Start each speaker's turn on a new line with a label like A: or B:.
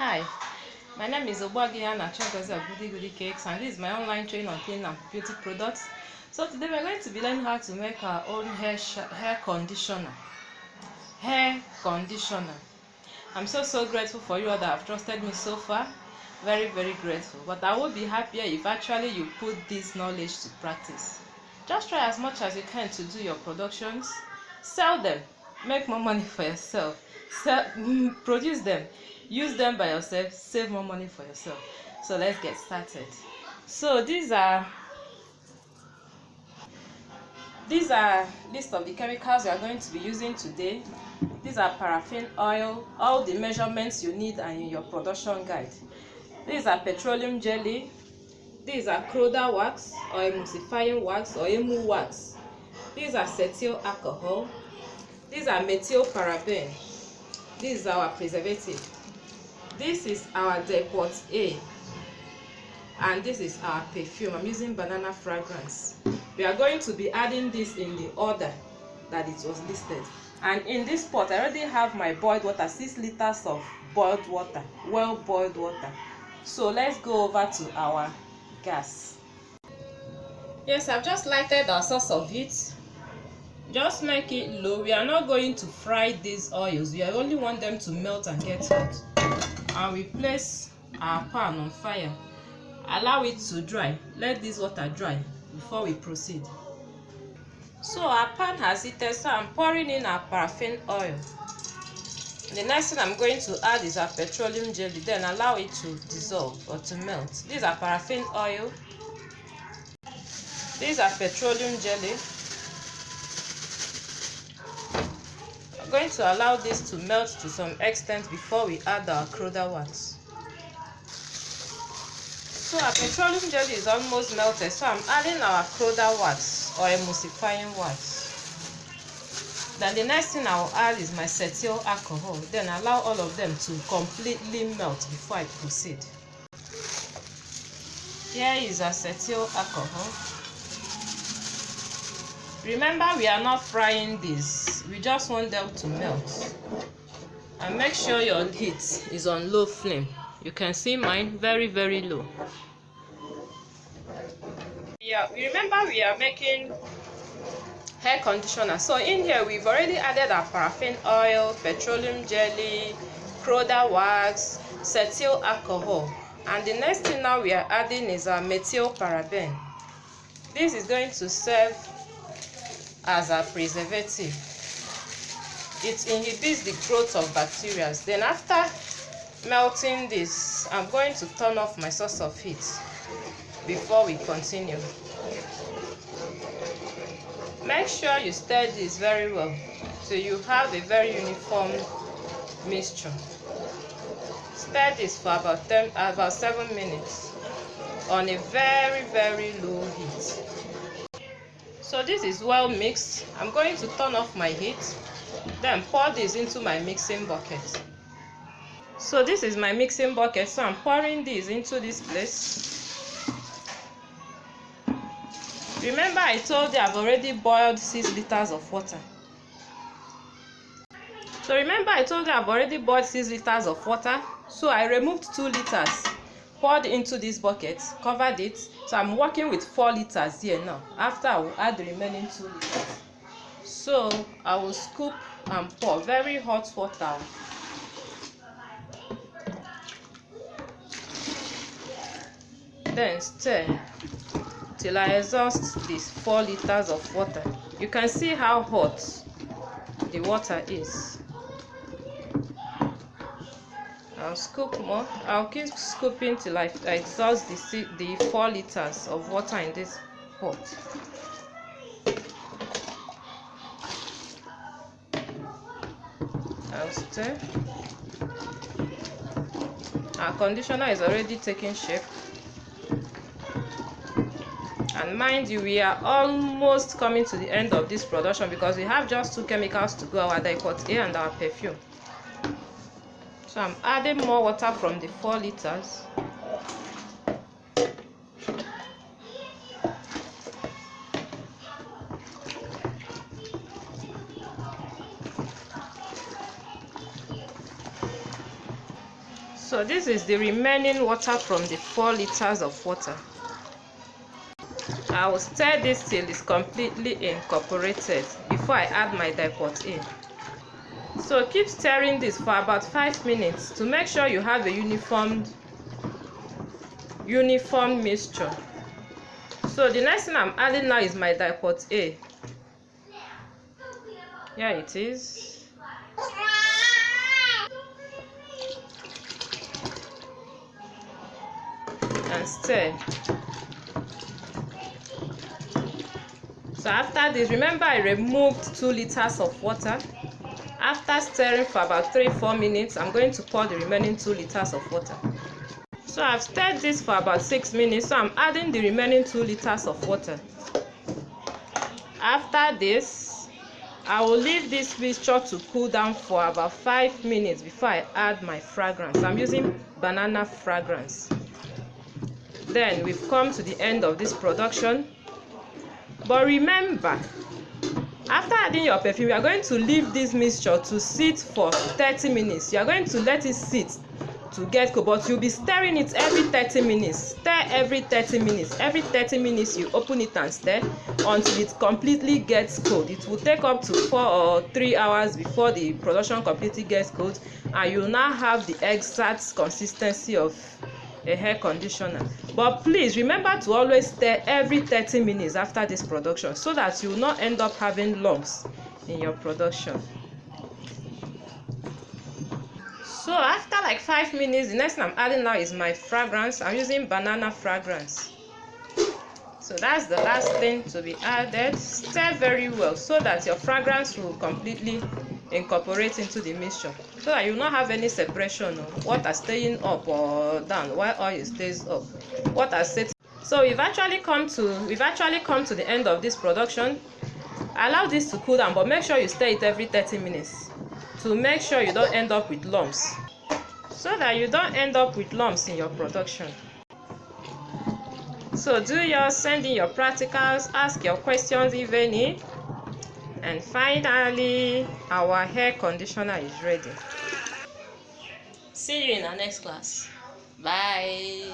A: Hi, my name is Obagiana Chongozi of Goody-Goody Cakes, and this is my online training on clean and beauty products. So today we're going to be learning how to make our own hair conditioner. Hair conditioner. I'm so grateful for you all that have trusted me so far. Very grateful. But I would be happier if actually you put this knowledge to practice. Just try as much as you can to do your productions. Sell them. Make more money for yourself. Produce them. Use them by yourself. Save more money for yourself. So let's get started. So these are list of the chemicals we are going to be using today. These are paraffin oil, all the measurements you need are in your production guide. These are petroleum jelly. These are Croda wax or emulsifying wax or emu wax. These are cetyl alcohol. These are methyl paraben. This is our preservative. This is our depot A. And this is our perfume. I'm using banana fragrance. We are going to be adding this in the order that it was listed. And in this pot, I already have my boiled water, 6 liters of boiled water, well boiled water. So let's go over to our gas. Yes, I've just lighted our source of heat. Just make it low. We are not going to fry these oils. We only want them to melt and get hot. And we place our pan on fire. Allow it to dry. Let this water dry before we proceed. So our pan has heated, so I'm pouring in our paraffin oil. The next thing I'm going to add is our petroleum jelly, then allow it to dissolve or to melt. These are paraffin oil. These are petroleum jelly. I'm going to allow this to melt to some extent before we add our Croda wax. So our petroleum jelly is almost melted, so I'm adding our Croda wax or emulsifying wax. Then the next thing I will add is my cetyl alcohol. Then allow all of them to completely melt before I proceed. Here is our cetyl alcohol. Remember, we are not frying this. We just want them to melt. And make sure your heat is on low flame. You can see mine very low. Yeah, remember we are making hair conditioner. So in here we've already added our paraffin oil, petroleum jelly, Croda wax, cetyl alcohol, and the next thing now we are adding is our methyl paraben. This is going to serve as a preservative. It inhibits the growth of bacteria. Then after melting this, I'm going to turn off my source of heat before we continue. Make sure you stir this very well so you have a very uniform mixture. Stir this for about 7 minutes on a very low heat. So this is well mixed. I'm going to turn off my heat, then pour this into my mixing bucket. So this is my mixing bucket, so I'm pouring this into this place. Remember, I told you I've already boiled 6 liters of water. So remember, I told you I've already boiled 6 liters of water. So I removed 2 liters, poured into this bucket, covered it. So I'm working with 4 liters here now. After, I will add the remaining 2 liters. So I will scoop and pour very hot water. Then stir till I exhaust these 4 liters of water. You can see how hot the water is. I'll scoop more. I'll keep scooping till I exhaust the 4 liters of water in this pot. I'll stir. Our conditioner is already taking shape. And mind you, we are almost coming to the end of this production because we have just 2 chemicals to go, our dipot A and our perfume. So I'm adding more water from the 4 liters. So this is the remaining water from the 4 liters of water. I will stir this till it's completely incorporated before I add my dye pot in. So keep stirring this for about 5 minutes to make sure you have a uniform mixture. So the next thing I'm adding now is my dye pot A. Here it is. And stir. So after this, remember I removed 2 liters of water. After stirring for about 3-4 minutes, I'm going to pour the remaining 2 liters of water. So I've stirred this for about 6 minutes, so I'm adding the remaining 2 liters of water. After this, I will leave this mixture to cool down for about 5 minutes before I add my fragrance. I'm using banana fragrance. Then we've come to the end of this production. But remember, after adding your perfume, you are going to leave this mixture to sit for 30 minutes. You are going to let it sit to get cold, but you'll be stirring it every 30 minutes. Stir every 30 minutes. Every 30 minutes you open it and stir until it completely gets cold. It will take up to 4 or 3 hours before the production completely gets cold, and you will now have the exact consistency of a hair conditioner. But please remember to always stir every 30 minutes after this production, so that you will not end up having lumps in your production. So after like 5 minutes, the next thing I'm adding now is my fragrance. I'm using banana fragrance. So that's the last thing to be added. Stir very well so that your fragrance will completely incorporate into the mixture, so that you will not have any separation of water staying up or down while oil stays up. Water set. So we've actually come to the end of this production. Allow this to cool down, but make sure you stir it every 30 minutes to make sure you don't end up with lumps. So that you don't end up with lumps in your production. So do yours, send in your practicals, ask your questions if any. And finally, our hair conditioner is ready. See you in our next class. Bye.